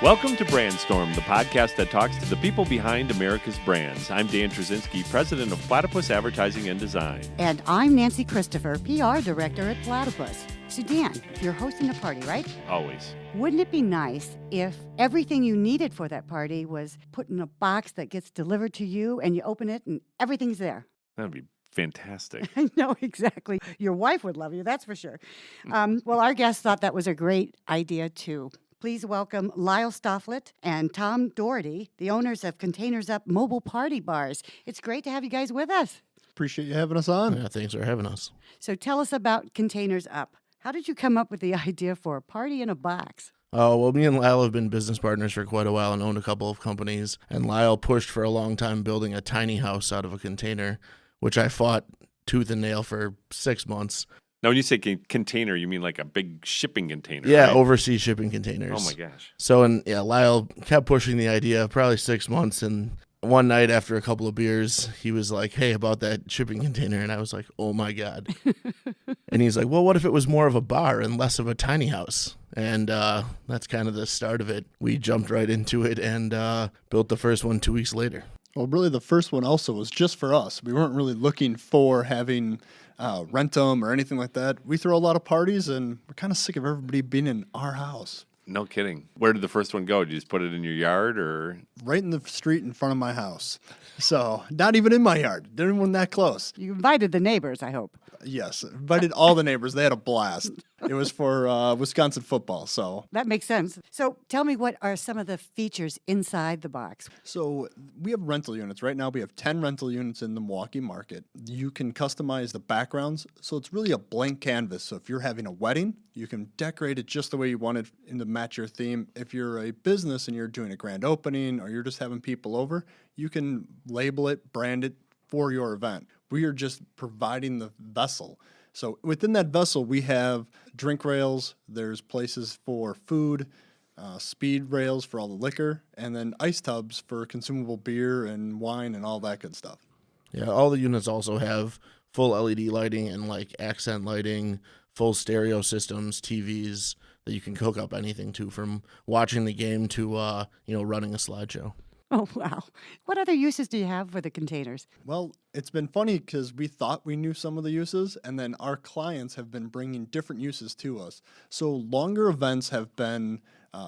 Welcome to Brandstorm, the podcast that talks to the people behind America's brands. I'm Dan Trzinski, president of Platypus Advertising and Design. And I'm Nancy Christopher, PR director at Platypus. So Dan, you're hosting a party, right? Always. Wouldn't it be nice if everything you needed for that party was put in a box that gets delivered to you and you open it and everything's there? That would be fantastic. I know, exactly. Your wife would love you, that's for sure. Well, our guests thought that was a great idea, too. Please welcome Lyle Stoflet and Tom Daugherty, the owners of Containers Up Mobile Party Bars. It's great to have you guys with us. Appreciate you having us on. Yeah, thanks for having us. So tell us about Containers Up. How did you come up with the idea for a party in a box? Oh, well, me and Lyle have been business partners for quite a while and owned a couple of companies. And Lyle pushed for a long time building a tiny house out of a container, which I fought tooth and nail for 6 months. Now, when you say container, you mean like a big shipping container, Yeah, right? overseas shipping containers. Oh, my gosh. So, Lyle kept pushing the idea probably 6 months. And one night after a couple of beers, he was like, hey, about that shipping container. And I was like, oh, my God. And he's like, well, what if it was more of a bar and less of a tiny house? And that's kind of the start of it. We jumped right into it and built the first one 2 weeks later. Well, really, the first one also was just for us. We weren't really looking for having rent them or anything like that. We throw a lot of parties, and we're kind of sick of everybody being in our house. No kidding. Where did the first one go? Did you just put it in your yard or? Right in the street in front of my house. So, not even in my yard. Didn't even that close. You invited the neighbors, I hope. Yes, invited all the neighbors. They had a blast. It was for Wisconsin football, so. That makes sense. So tell me, what are some of the features inside the box? So we have rental units. Right now we have 10 rental units in the Milwaukee market. You can customize the backgrounds. So it's really a blank canvas. So if you're having a wedding, you can decorate it just the way you want it to match your theme. If you're a business and you're doing a grand opening or you're just having people over, you can label it, brand it for your event. We are just providing the vessel. So within that vessel, we have drink rails, there's places for food, speed rails for all the liquor, and then ice tubs for consumable beer and wine and all that good stuff. Yeah, all the units also have full LED lighting and like accent lighting, full stereo systems, TVs that you can hook up anything to, from watching the game to running a slideshow. Oh, wow. What other uses do you have for the containers? Well, it's been funny because we thought we knew some of the uses, and then our clients have been bringing different uses to us. So longer events have been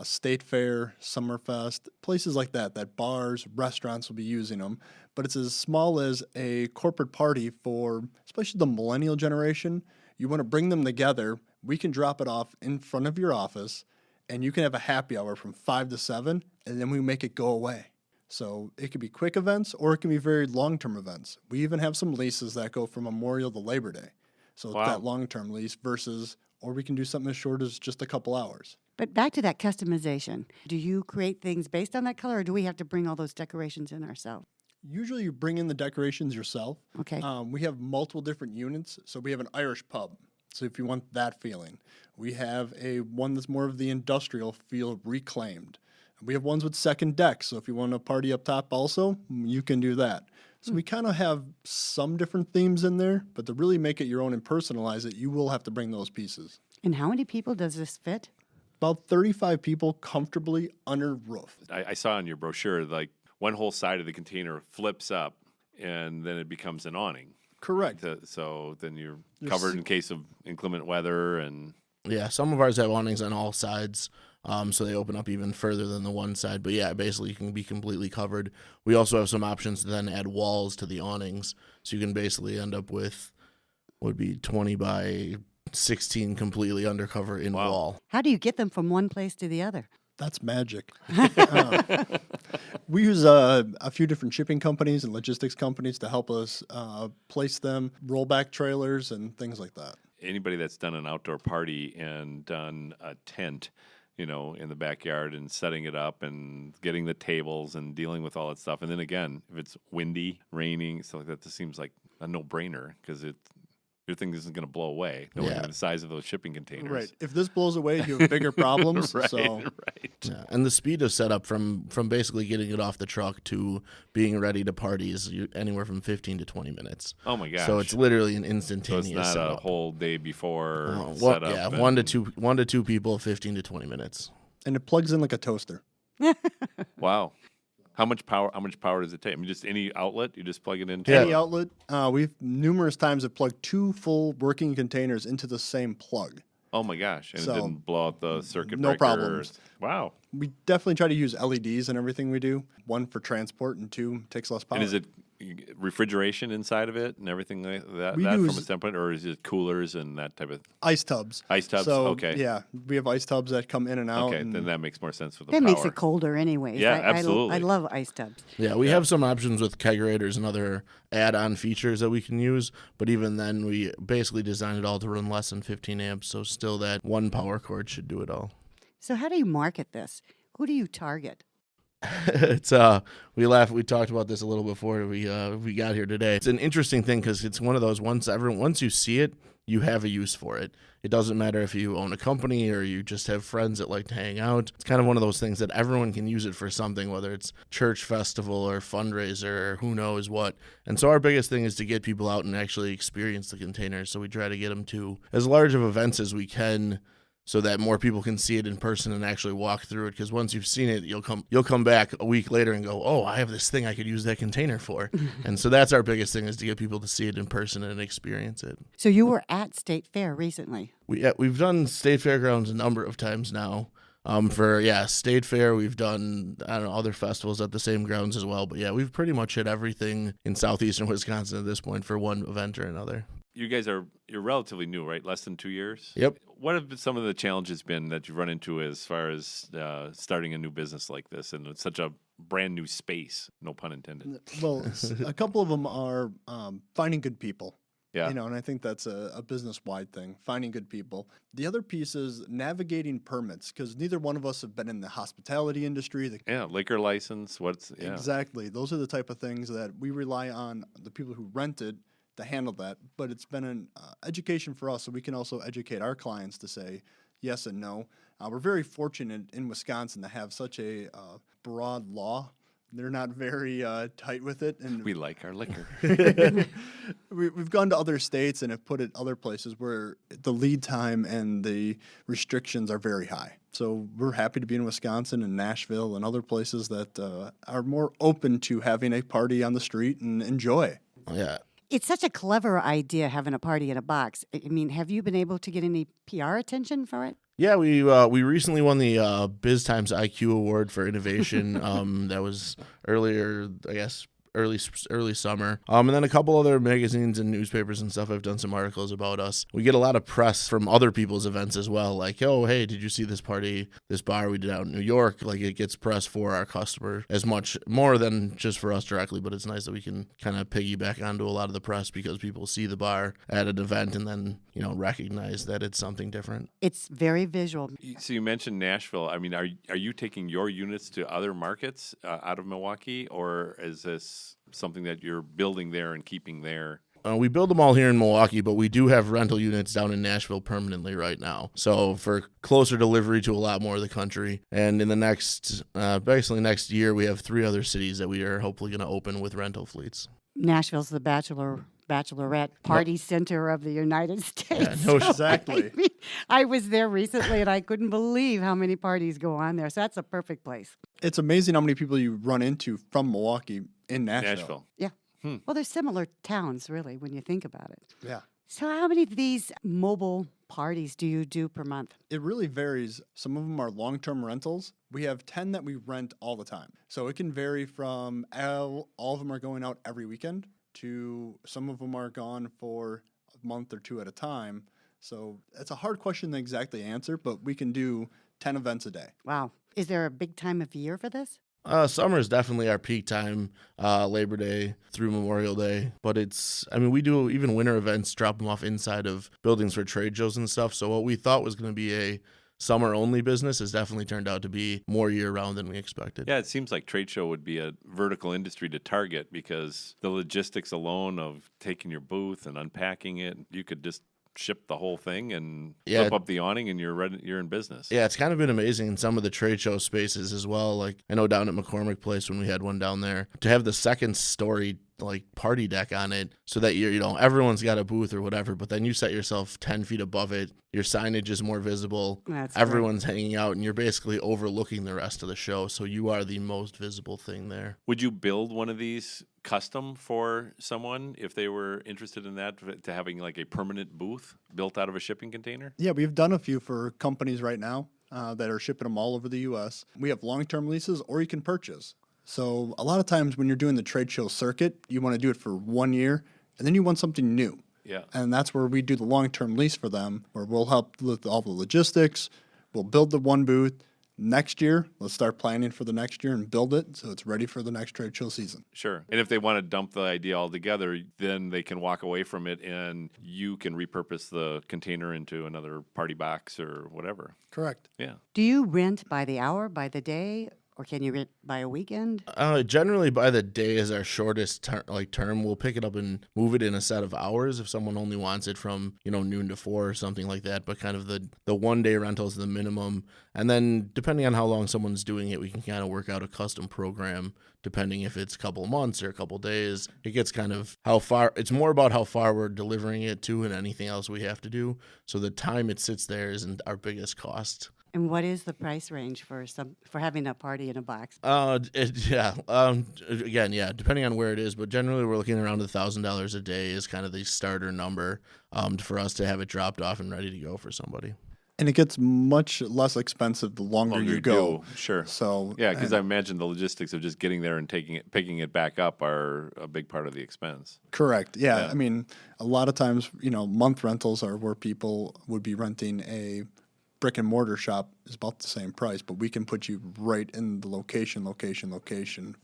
State Fair, Summerfest, places like that bars, restaurants will be using them. But it's as small as a corporate party for especially the millennial generation. You want to bring them together, we can drop it off in front of your office, and you can have a happy hour from 5 to 7, and then we make it go away. So it could be quick events or it can be very long-term events. We even have some leases that go from Memorial to Labor Day. So Wow. it's that long-term lease or we can do something as short as just a couple hours. But back to that customization. Do you create things based on that color, or do we have to bring all those decorations in ourselves? Usually you bring in the decorations yourself. Okay. We have multiple different units. So we have an Irish pub. So if you want that feeling. We have one that's more of the industrial feel, reclaimed. We have ones with second deck, so if you want to party up top also, you can do that. So we kind of have some different themes in there, but to really make it your own and personalize it, you will have to bring those pieces. And how many people does this fit? About 35 people comfortably under roof. I saw on your brochure, like one whole side of the container flips up and then it becomes an awning. Correct. So then you're covered in case of inclement weather and... Yeah, some of ours have awnings on all sides, so they open up even further than the one side. But yeah, basically you can be completely covered. We also have some options to then add walls to the awnings, so you can basically end up with would be 20 by 16 completely undercover in Wow. wall. How do you get them from one place to the other? That's magic. We use a few different shipping companies and logistics companies to help us place them, rollback trailers, and things like that. Anybody that's done an outdoor party and done a tent, in the backyard and setting it up and getting the tables and dealing with all that stuff. And then again, if it's windy, raining, stuff like that, this seems like a no-brainer because your thing isn't going to blow away, knowing Yeah. the size of those shipping containers. Right. If this blows away, you have bigger problems. Right, So right. Yeah, and the speed of setup from basically getting it off the truck to being ready to party is anywhere from 15 to 20 minutes. Oh my gosh. So it's literally an So instantaneous it's not setup. a whole day before Oh, setup. yeah, and- one to two people, 15 to 20 minutes. and it plugs in like a toaster. Wow. How much power? How much power does it take? I mean, just any outlet, you just plug it into. Yeah. Any outlet. We've numerous times have plugged 2 full working containers into the same plug. Oh my gosh! And So, it didn't blow out the circuit no breaker. problems. Wow. We definitely try to use LEDs in everything we do. 1 for transport and 2 takes less power. And is it refrigeration inside of it and everything like that? We That from a use- standpoint, or is it coolers and that type of? Ice tubs. Ice tubs? So, Okay. Yeah, we have ice tubs that come in and out. Okay, and then that makes more sense for the That power. makes it colder anyways. Yeah, I absolutely. love ice tubs. Yeah, we have some options with kegerators and other add-on features that we can use, but even then, we basically designed it all to run less than 15 amps, so still that one power cord should do it all. So how do you market this? Who do you target? It's we talked about this a little before we got here today. It's an interesting thing because it's one of those once you see it, you have a use for it. It doesn't matter if you own a company or you just have friends that like to hang out. It's kind of one of those things that everyone can use it for something, whether it's church festival or fundraiser or who knows what. And so our biggest thing is to get people out and actually experience the containers. So we try to get them to as large of events as we can, so that more people can see it in person and actually walk through it. Because once you've seen it, you'll come back a week later and go, oh, I have this thing I could use that container for. And so that's our biggest thing, is to get people to see it in person and experience it. So you were at State Fair recently. We've done State Fairgrounds a number of times now. For State Fair, we've done, I don't know, other festivals at the same grounds as well. But yeah, we've pretty much hit everything in southeastern Wisconsin at this point for one event or another. You guys you're relatively new, right? Less than 2 years? Yep. What have some of the challenges been that you've run into as far as starting a new business like this, and it's such a brand new space, no pun intended? Well, a couple of them are finding good people. Yeah. And I think that's a business-wide thing, finding good people. The other piece is navigating permits, because neither one of us have been in the hospitality industry. Yeah, liquor license, Exactly. Those are the type of things that we rely on the people who rent it to handle that. But it's been an education for us, so we can also educate our clients to say yes and no. We're very fortunate in Wisconsin to have such a broad law. They're not very tight with it. And We like our liquor. we've gone to other states and have put it other places where the lead time and the restrictions are very high. So we're happy to be in Wisconsin and Nashville and other places that are more open to having a party on the street and enjoy. Yeah. It's such a clever idea, having a party in a box. I mean, have you been able to get any PR attention for it? Yeah, we recently won the BizTimes IQ Award for innovation. That was earlier, I guess, early summer. And then a couple other magazines and newspapers and stuff have done some articles about us. We get a lot of press from other people's events as well. Like, oh, hey, did you see this bar we did out in New York? Like, it gets press for our customer as much more than just for us directly. But it's nice that we can kind of piggyback onto a lot of the press because people see the bar at an event and then, recognize that it's something different. It's very visual. So you mentioned Nashville. I mean, are you taking your units to other markets out of Milwaukee, or is this something that you're building there and keeping there? We build them all here in Milwaukee, but we do have rental units down in Nashville permanently right now. So for closer delivery to a lot more of the country. And in the next year, we have 3 other cities that we are hopefully going to open with rental fleets. Nashville's the bachelorette party center of the United States. no, exactly. I was there recently, and I couldn't believe how many parties go on there. So that's a perfect place. It's amazing how many people you run into from Milwaukee in Nashville. Yeah. Well, they're similar towns, really, when you think about it. Yeah. So how many of these mobile parties do you do per month? It really varies. Some of them are long-term rentals. We have 10 that we rent all the time. So it can vary from all of them are going out every weekend to some of them are gone for a month or 2 at a time. So it's a hard question to exactly answer, but we can do 10 events a day. Wow. Is there a big time of year for this? Summer is definitely our peak time, Labor Day through Memorial Day. But we do even winter events, drop them off inside of buildings for trade shows and stuff. So what we thought was going to be a summer-only business has definitely turned out to be more year-round than we expected. Yeah, it seems like trade show would be a vertical industry to target because the logistics alone of taking your booth and unpacking it, you could just ship the whole thing and Yeah. flip up the awning, and you're ready. You're in business. Yeah, it's kind of been amazing in some of the trade show spaces as well. Like I know down at McCormick Place when we had one down there, to have the second story like party deck on it so that you know, everyone's got a booth or whatever, but then you set yourself 10 feet above it. Your signage is more visible. That's Everyone's hanging out, and you're basically overlooking the rest of the show. So you are the most visible thing there. Would you build one of these custom for someone if they were interested in that, to having like a permanent booth built out of a shipping container? Yeah, we've done a few for companies right now that are shipping them all over the U.S. We have long-term leases, or you can purchase. So a lot of times when you're doing the trade show circuit, you want to do it for 1 year, and then you want something new. Yeah. And that's where we do the long-term lease for them, where we'll help with all the logistics. We'll build the one booth. Next year, let's start planning for the next year and build it so it's ready for the next trade show season. Sure. And if they want to dump the idea altogether, then they can walk away from it, and you can repurpose the container into another party box or whatever. Correct. Yeah. Do you rent by the hour, by the day, or can you rent by a weekend? Generally, by the day is our shortest term. We'll pick it up and move it in a set of hours if someone only wants it from noon to 4 or something like that. But kind of the 1 day rental is the minimum, and then depending on how long someone's doing it, we can kind of work out a custom program. Depending if it's a couple of months or a couple of days, it gets kind of how far. It's more about how far we're delivering it to, and anything else we have to do. So the time it sits there isn't our biggest cost. And what is the price range for having a party in a box? Again, depending on where it is, but generally we're looking around $1,000 a day is kind of the starter number for us to have it dropped off and ready to go for somebody. And it gets much less expensive the longer you go. Sure. So yeah, because I imagine the logistics of just getting there and picking it back up are a big part of the expense. Correct. Yeah. I mean, a lot of times, month rentals are where people would be renting a brick and mortar shop is about the same price, but we can put you right in the location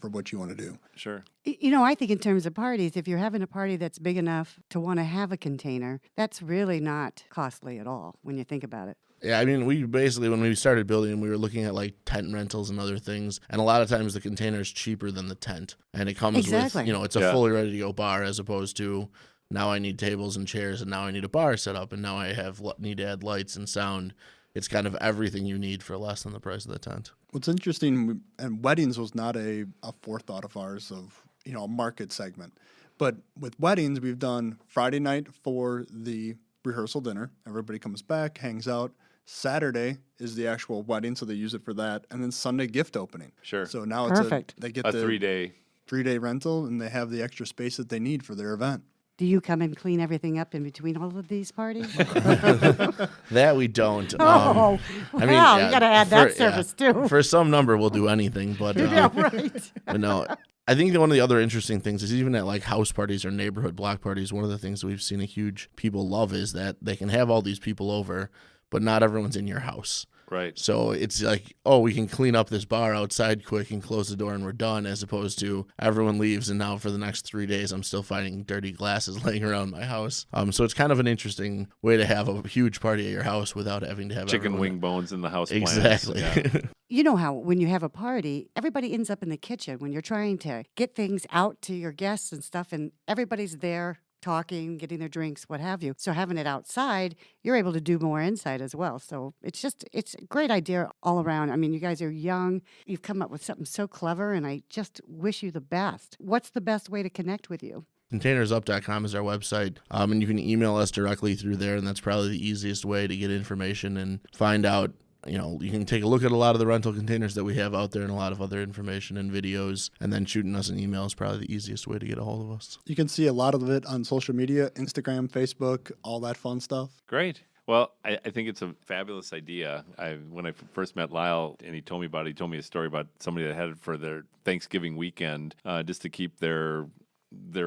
for what you want to do. Sure. I think in terms of parties, if you're having a party that's big enough to want to have a container, that's really not costly at all when you think about it. Yeah, I mean, we basically, when we started building, we were looking at like tent rentals and other things, and a lot of times the container is cheaper than the tent, and it comes with, it's a fully ready to go bar, as opposed to now I need tables and chairs, and now I need a bar set up, and now I need to add lights and sound. It's kind of everything you need for less than the price of the tent. What's interesting, and weddings was not a forethought of ours of, a market segment. But with weddings, we've done Friday night for the rehearsal dinner. Everybody comes back, hangs out. Saturday is the actual wedding, so they use it for that. And then Sunday, gift opening. Sure. So now Perfect. They get a the 3-day rental, and they have the extra space that they need for their event. Do you come and clean everything up in between all of these parties? That we don't. You got to add that service too. For some number, we'll do anything, but right. but no. I think that one of the other interesting things is even at like house parties or neighborhood block parties, one of the things that we've seen a huge people love is that they can have all these people over, but not everyone's in your house. Right. So it's like, we can clean up this bar outside quick and close the door and we're done, as opposed to everyone leaves and now for the next 3 days I'm still finding dirty glasses laying around my house. So it's kind of an interesting way to have a huge party at your house without having to have chicken everyone wing bones in the house plants. Exactly. Yeah. You know how when you have a party, everybody ends up in the kitchen when you're trying to get things out to your guests and stuff, and everybody's there talking, getting their drinks, what have you. So having it outside, you're able to do more inside as well. So it's a great idea all around. I mean, you guys are young. You've come up with something so clever, and I just wish you the best. What's the best way to connect with you? ContainersUp.com is our website, and you can email us directly through there, and that's probably the easiest way to get information and find out. You can take a look at a lot of the rental containers that we have out there and a lot of other information and videos, and then shooting us an email is probably the easiest way to get a hold of us. You can see a lot of it on social media, Instagram, Facebook, all that fun stuff. Great. Well, I think it's a fabulous idea. When I first met Lyle and he told me about it, he told me a story about somebody that had it for their Thanksgiving weekend just to keep their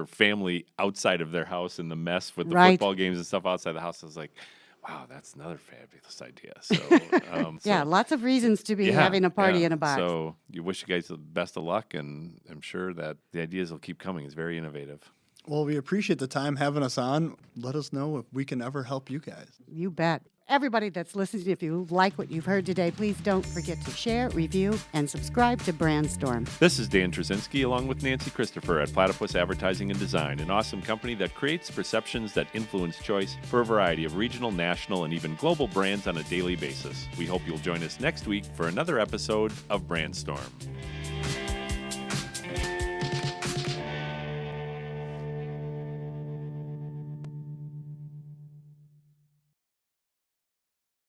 family outside of their house in the mess with the football games and stuff outside the house. I was like, wow, that's another fabulous idea. So, yeah, lots of reasons to be having a party in a box. So you wish you guys the best of luck, and I'm sure that the ideas will keep coming. It's very innovative. Well, we appreciate the time having us on. Let us know if we can ever help you guys. You bet. everybody that's listening, if you like what you've heard today, please don't forget to share, review, and subscribe to Brandstorm. This is Dan Trzinski along with Nancy Christopher at Platypus Advertising and Design, an awesome company that creates perceptions that influence choice for a variety of regional, national, and even global brands on a daily basis. We hope you'll join us next week for another episode of Brandstorm.